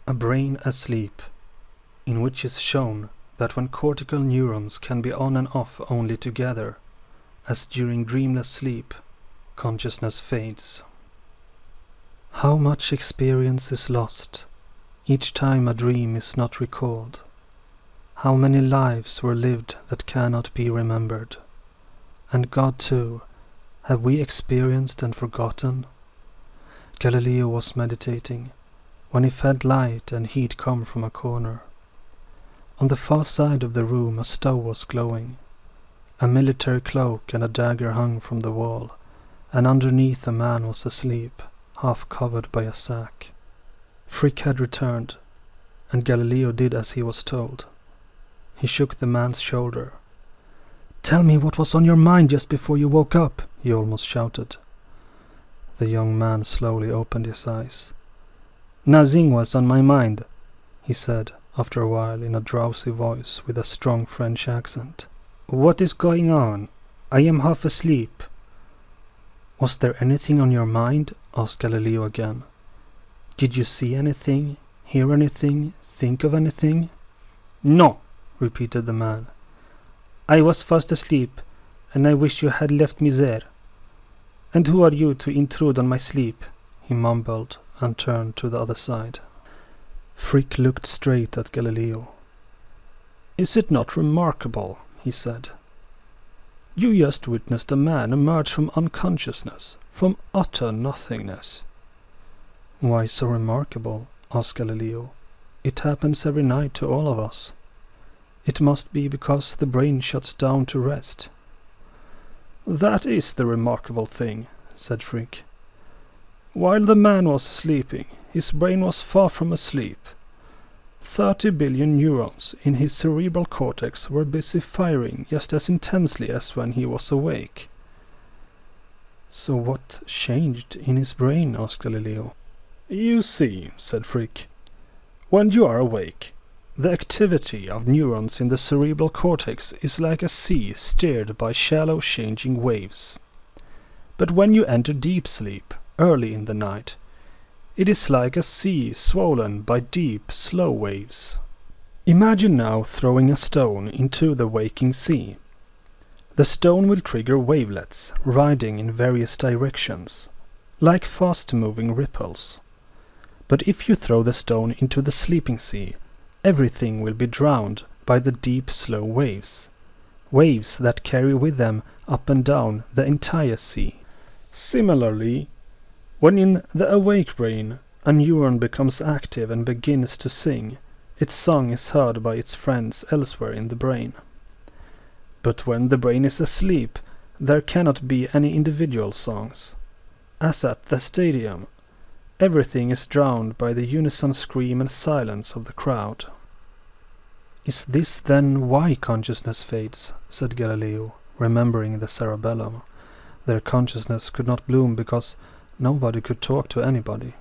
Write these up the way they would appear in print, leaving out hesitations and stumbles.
A brain asleep, in which is shown that when cortical neurons can be on and off only together, as during dreamless sleep, consciousness fades. How much experience is lost each time a dream is not recalled? How many lives were lived that cannot be remembered? And God too, have we experienced and forgotten? Galileo was meditating when he felt light and heat come from a corner. On the far side of the room a stove was glowing. A military cloak and a dagger hung from the wall, and underneath a man was asleep, half covered by a sack. Frick had returned, and Galileo did as he was told. He shook the man's shoulder. "Tell me what was on your mind just before you woke up," he almost shouted. The young man slowly opened his eyes. "Nothing was on my mind," he said after a while in a drowsy voice with a strong French accent. "What is going on? I am half asleep." "Was there anything on your mind?" asked Galileo again. "Did you see anything, hear anything, think of anything?" "No," repeated the man. "I was fast asleep, and I wish you had left me there. And who are you to intrude on my sleep?" he mumbled, and turned to the other side. Frick looked straight at Galileo. "Is it not remarkable?" he said. "You just witnessed a man emerge from unconsciousness, from utter nothingness." "Why so remarkable?" asked Galileo. "It happens every night to all of us. It must be because the brain shuts down to rest." "That is the remarkable thing," said Frick. "While the man was sleeping, his brain was far from asleep. 30 billion neurons in his cerebral cortex were busy firing just as intensely as when he was awake." "So what changed in his brain?" asked Galileo. "You see," said Frick, "when you are awake, the activity of neurons in the cerebral cortex is like a sea steered by shallow changing waves. But when you enter deep sleep, early in the night, it is like a sea swollen by deep, slow waves. Imagine now throwing a stone into the waking sea. The stone will trigger wavelets, riding in various directions, like fast-moving ripples. But if you throw the stone into the sleeping sea, everything will be drowned by the deep, slow waves, waves that carry with them up and down the entire sea. Similarly, when in the awake brain a neuron becomes active and begins to sing, its song is heard by its friends elsewhere in the brain. But when the brain is asleep, there cannot be any individual songs. As at the stadium, everything is drowned by the unison scream and silence of the crowd." "Is this then why consciousness fades?" said Galileo, remembering the cerebellum. Their consciousness could not bloom because nobody could talk to anybody.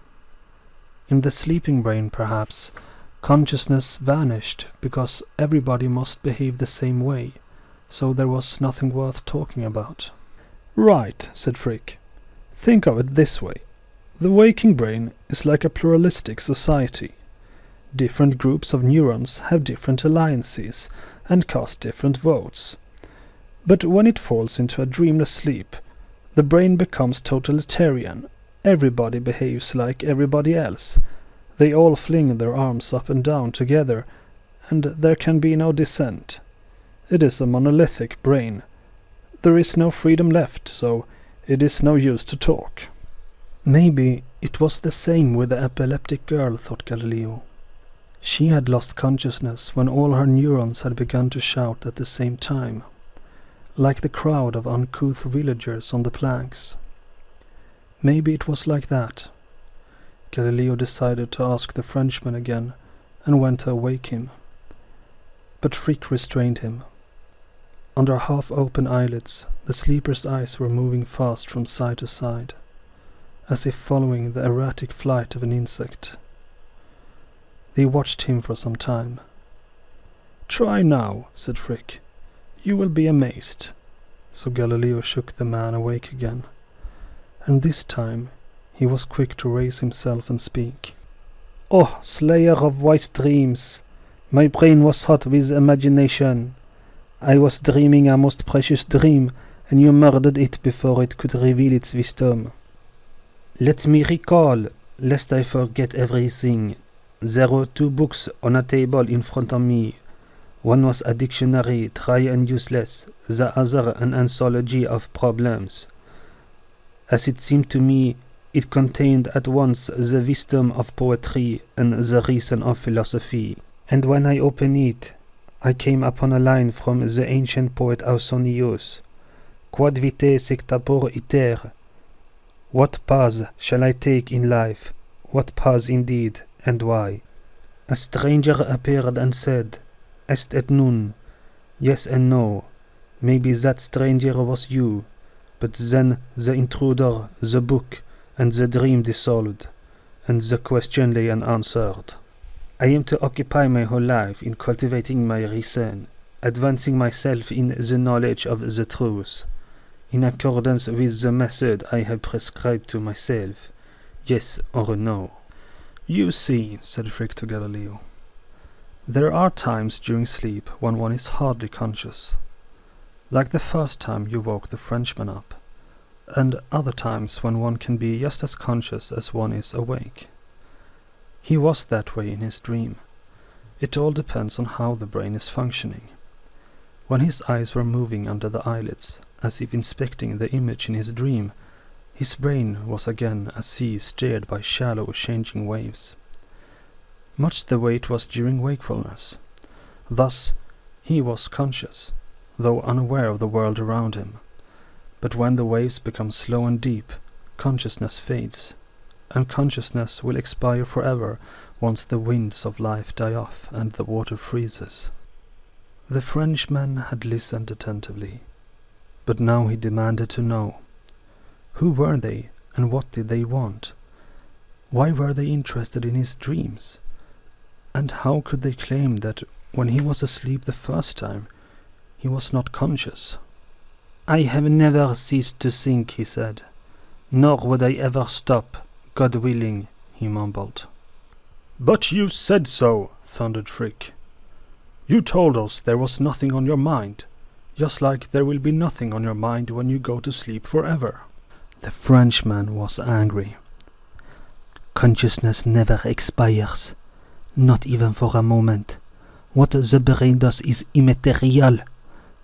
In the sleeping brain, perhaps, consciousness vanished because everybody must behave the same way, so there was nothing worth talking about. "Right," said Frick. "Think of it this way. The waking brain is like a pluralistic society. Different groups of neurons have different alliances and cast different votes. But when it falls into a dreamless sleep, the brain becomes totalitarian. Everybody behaves like everybody else. They all fling their arms up and down together, and there can be no dissent. It is a monolithic brain. There is no freedom left, so it is no use to talk." Maybe it was the same with the epileptic girl, thought Galileo. She had lost consciousness when all her neurons had begun to shout at the same time, like the crowd of uncouth villagers on the planks. Maybe it was like that. Galileo decided to ask the Frenchman again and went to awake him. But Frick restrained him. Under half-open eyelids, the sleeper's eyes were moving fast from side to side, as if following the erratic flight of an insect. They watched him for some time. "Try now," said Frick. "You will be amazed." So Galileo shook the man awake again, and this time he was quick to raise himself and speak. Oh, slayer of white dreams! My brain was hot with imagination. I was dreaming a most precious dream, and you murdered it before it could reveal its wisdom. Let me recall, lest I forget everything. There were 2 books on a table in front of me. One was a dictionary, dry and useless, the other an anthology of problems. As it seemed to me, it contained at once the wisdom of poetry and the reason of philosophy. And when I opened it, I came upon a line from the ancient poet Ausonius. Quod vitae sectapor iter. What path shall I take in life? What path indeed, and why? A stranger appeared and said, Est et nun. Yes and no. Maybe that stranger was you. But then the intruder, the book, and the dream dissolved, and the question lay unanswered. I am to occupy my whole life in cultivating my reason, advancing myself in the knowledge of the truth, in accordance with the method I have prescribed to myself, yes or no. You see, said Frick to Galileo, there are times during sleep when one is hardly conscious, like the first time you woke the Frenchman up, and other times when one can be just as conscious as one is awake. He was that way in his dream. It all depends on how the brain is functioning. When his eyes were moving under the eyelids, as if inspecting the image in his dream, his brain was again a sea stirred by shallow changing waves, much the way it was during wakefulness. Thus, he was conscious, though unaware of the world around him. But when the waves become slow and deep, consciousness fades, and consciousness will expire forever once the winds of life die off and the water freezes. The Frenchman had listened attentively, but now he demanded to know. Who were they, and what did they want? Why were they interested in his dreams? And how could they claim that when he was asleep the first time, he was not conscious? I have never ceased to think, he said, nor would I ever stop, God willing, he mumbled. But you said so, thundered Frick. You told us there was nothing on your mind, just like there will be nothing on your mind when you go to sleep forever. The Frenchman was angry. Consciousness never expires, not even for a moment. What the brain does is immaterial.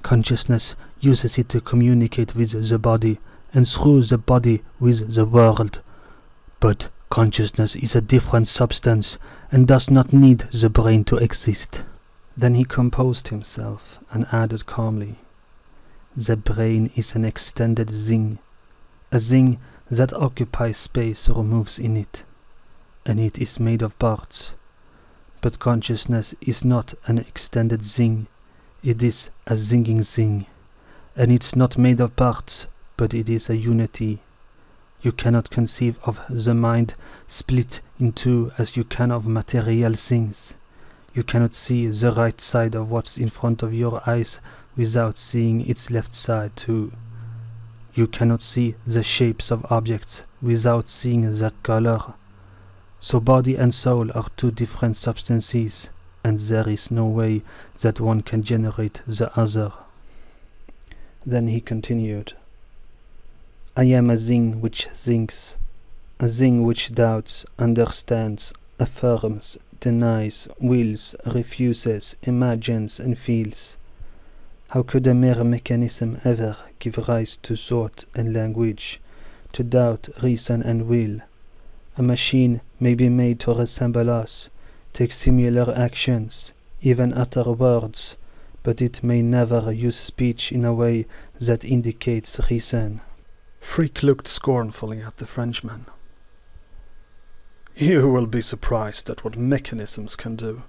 Consciousness uses it to communicate with the body, and through the body with the world. But consciousness is a different substance and does not need the brain to exist. Then he composed himself and added calmly, the brain is an extended thing, a thing that occupies space or moves in it, and it is made of parts. But consciousness is not an extended thing, it is a singing thing, and it's not made of parts, but it is a unity. You cannot conceive of the mind split in two as you can of material things. You cannot see the right side of what's in front of your eyes without seeing its left side too. You cannot see the shapes of objects without seeing their color. So body and soul are two different substances, and there is no way that one can generate the other. Then he continued, I am a thing which thinks, a thing which doubts, understands, affirms, denies, wills, refuses, imagines, and feels. How could a mere mechanism ever give rise to thought and language, to doubt, reason, and will? A machine may be made to resemble us, take similar actions, even utter words, but it may never use speech in a way that indicates reason. Frick looked scornfully at the Frenchman. You will be surprised at what mechanisms can do,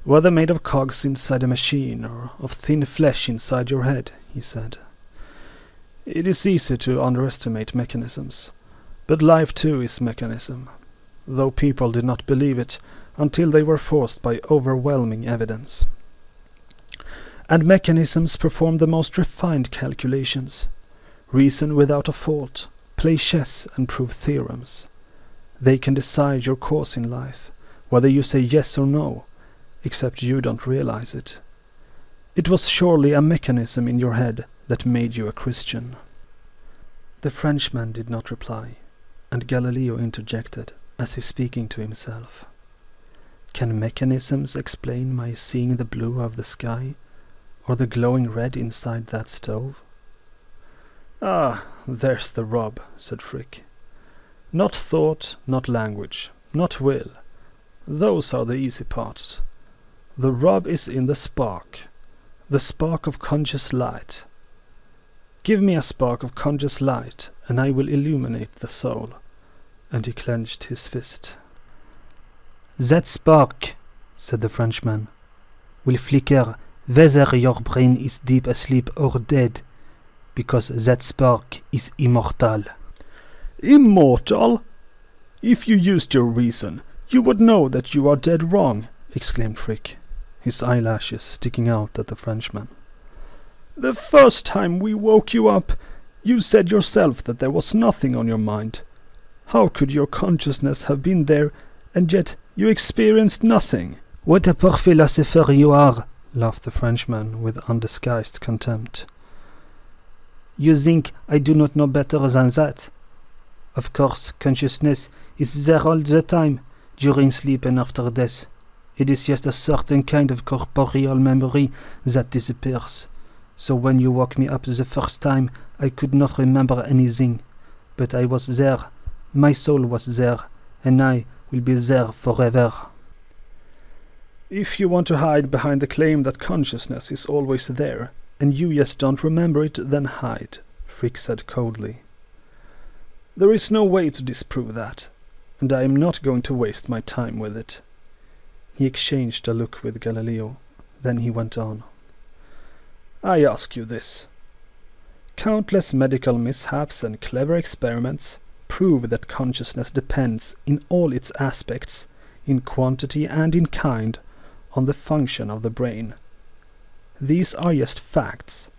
whether made of cogs inside a machine or of thin flesh inside your head, he said. It is easy to underestimate mechanisms, but life too is mechanism, though people did not believe it until they were forced by overwhelming evidence. And mechanisms perform the most refined calculations, reason without a fault, play chess and prove theorems. They can decide your course in life, whether you say yes or no, except you don't realize it. It was surely a mechanism in your head that made you a Christian." The Frenchman did not reply, and Galileo interjected, as if speaking to himself. "Can mechanisms explain my seeing the blue of the sky, or the glowing red inside that stove?" "Ah, there's the rub," said Frick. "Not thought, not language, not will. Those are the easy parts. The rub is in the spark of conscious light. Give me a spark of conscious light, and I will illuminate the soul." And he clenched his fist. "That spark," said the Frenchman, "will flicker whether your brain is deep asleep or dead, because that spark is immortal." "Immortal? If you used your reason, you would know that you are dead wrong," exclaimed Frick, his eyelashes sticking out at the Frenchman. "The first time we woke you up, you said yourself that there was nothing on your mind. How could your consciousness have been there, and yet you experienced nothing?" "What a poor philosopher you are," laughed the Frenchman with undisguised contempt. "You think I do not know better than that? Of course, consciousness is there all the time, during sleep and after death. It is just a certain kind of corporeal memory that disappears. So when you woke me up the first time, I could not remember anything. But I was there, my soul was there, and I will be there forever." "If you want to hide behind the claim that consciousness is always there, and you just don't remember it, then hide," Frick said coldly. "There is no way to disprove that, and I am not going to waste my time with it." He exchanged a look with Galileo, then he went on. "I ask you this. Countless medical mishaps and clever experiments prove that consciousness depends in all its aspects, in quantity and in kind, on the function of the brain. These are just facts,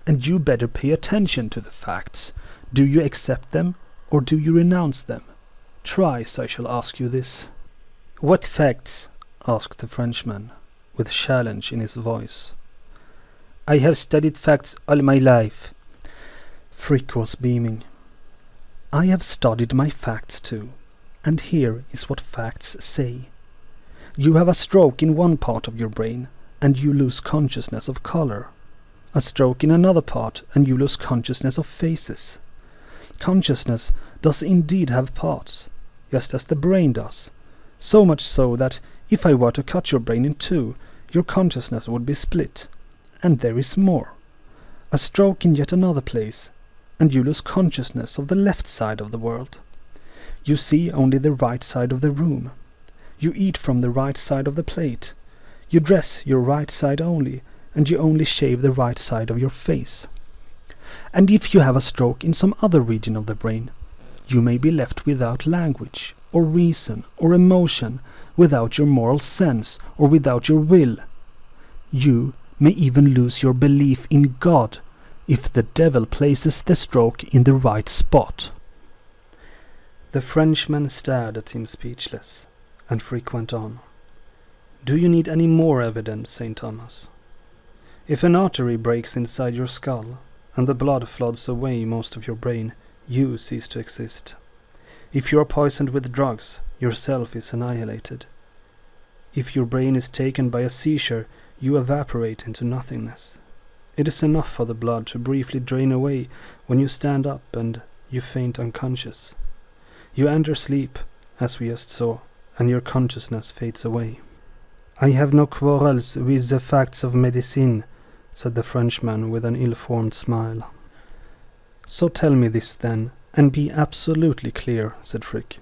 and you better pay attention to the facts. Do you accept them, or do you renounce them? Twice I shall ask you this." "What facts?" asked the Frenchman, with challenge in his voice. "I have studied facts all my life." Frick was beaming. "I have studied my facts too, and here is what facts say. You have a stroke in one part of your brain, and you lose consciousness of color. A stroke in another part, and you lose consciousness of faces. Consciousness does indeed have parts, just as the brain does, so much so that if I were to cut your brain in two, your consciousness would be split. And there is more. A stroke in yet another place, and you lose consciousness of the left side of the world. You see only the right side of the room. You eat from the right side of the plate. You dress your right side only, and you only shave the right side of your face. And if you have a stroke in some other region of the brain, you may be left without language, or reason, or emotion, without your moral sense, or without your will. You may even lose your belief in God, if the devil places the stroke in the right spot." The Frenchman stared at him speechless, and Frick went on. "Do you need any more evidence, St. Thomas? If an artery breaks inside your skull, and the blood floods away most of your brain, you cease to exist. If you are poisoned with drugs, yourself is annihilated. If your brain is taken by a seizure, you evaporate into nothingness. It is enough for the blood to briefly drain away when you stand up and you faint unconscious. You enter sleep, as we just saw, and your consciousness fades away." "I have no quarrels with the facts of medicine," said the Frenchman with an ill-formed smile. "So tell me this then, and be absolutely clear," said Frick.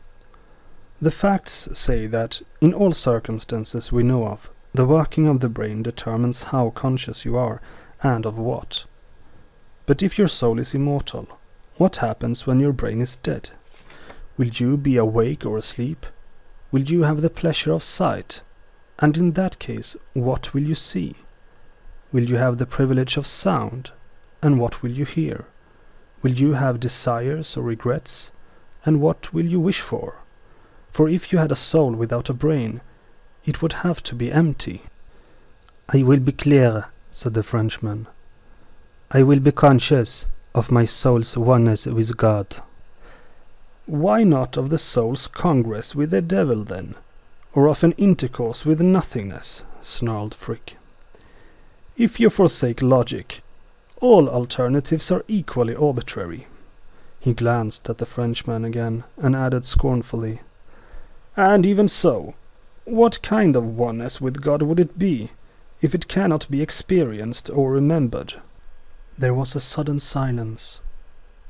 "The facts say that, in all circumstances we know of, the working of the brain determines how conscious you are, and of what. But if your soul is immortal, what happens when your brain is dead? Will you be awake or asleep? Will you have the pleasure of sight? And in that case, what will you see? Will you have the privilege of sound? And what will you hear? Will you have desires or regrets? And what will you wish for? For if you had a soul without a brain, it would have to be empty. I will be clear, said the Frenchman. I will be conscious of my soul's oneness with God. Why not of the soul's congress with the devil, then? Or of an intercourse with nothingness, snarled Frick. If you forsake logic, all alternatives are equally arbitrary. He glanced at the Frenchman again and added scornfully, And even so, what kind of oneness with God would it be, if it cannot be experienced or remembered? There was a sudden silence.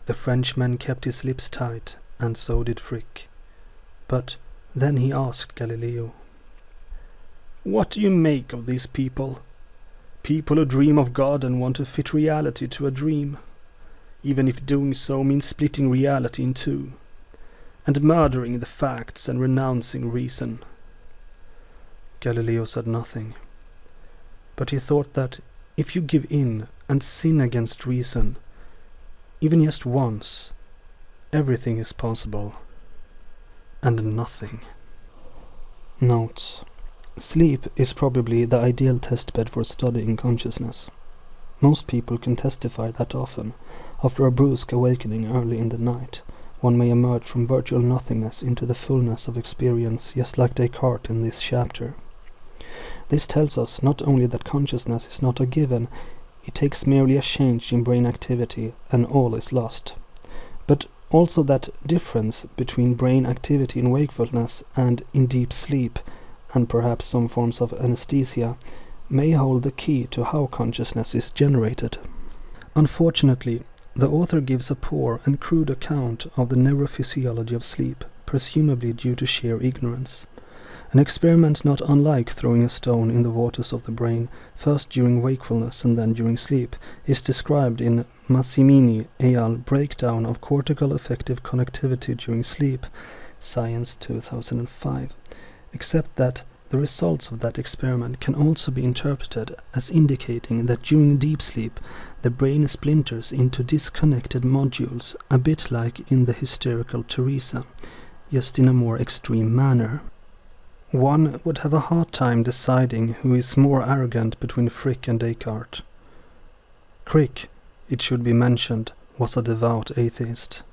The Frenchman kept his lips tight, and so did Frick. But then he asked Galileo, What do you make of these people? People who dream of God and want to fit reality to a dream, even if doing so means splitting reality in two, and murdering the facts and renouncing reason. Galileo said nothing, but he thought that if you give in and sin against reason, even just once, everything is possible, and nothing. Notes. Sleep is probably the ideal testbed for studying consciousness. Most people can testify that often, after a brusque awakening early in the night, one may emerge from virtual nothingness into the fullness of experience, just like Descartes in this chapter. This tells us not only that consciousness is not a given, it takes merely a change in brain activity and all is lost, but also that difference between brain activity in wakefulness and in deep sleep, and perhaps some forms of anesthesia, may hold the key to how consciousness is generated. Unfortunately, the author gives a poor and crude account of the neurophysiology of sleep, presumably due to sheer ignorance. An experiment not unlike throwing a stone in the waters of the brain, first during wakefulness and then during sleep, is described in Massimini et al. Breakdown of Cortical Affective Connectivity During Sleep, Science 2005, except that the results of that experiment can also be interpreted as indicating that during deep sleep the brain splinters into disconnected modules, a bit like in the hysterical Teresa, just in a more extreme manner. One would have a hard time deciding who is more arrogant between Frick and Descartes. Crick, it should be mentioned, was a devout atheist.